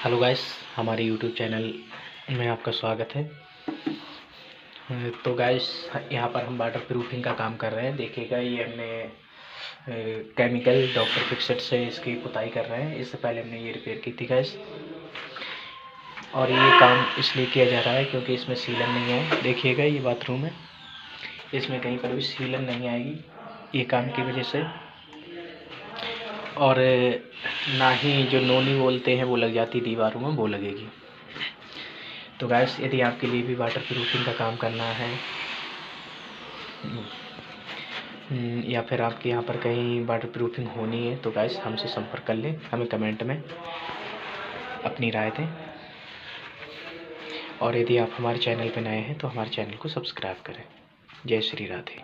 Hello guys, हमारे YouTube channel में आपका स्वागत है। तो गाइस, यहाँ पर हम वाटर प्रूफिंग का काम कर रहे हैं। देखिएगा, ये हमने केमिकल डॉक्टर फिक्सर से इसकी पुताई कर रहे हैं। इससे पहले हमने ये रिपेयर की थी गाइस, और ये काम इसलिए किया जा रहा है क्योंकि इसमें सीलन नहीं है। देखिएगा, ये बाथरूम है, इसमें कहीं पर भी सीलन नहीं आएगी ये काम की वजह से, और ना ही जो नोनी बोलते हैं वो लग जाती दीवारों में, वो लगेगी। तो गाइस, यदि आपके लिए भी वाटर प्रूफिंग का काम करना है या फिर आपके यहाँ पर कहीं वाटर प्रूफिंग होनी है, तो गाइस हमसे संपर्क कर लें, हमें कमेंट में अपनी राय दें। और यदि आप हमारे चैनल पर नए हैं तो हमारे चैनल को सब्सक्राइब करें। जय श्री राधे।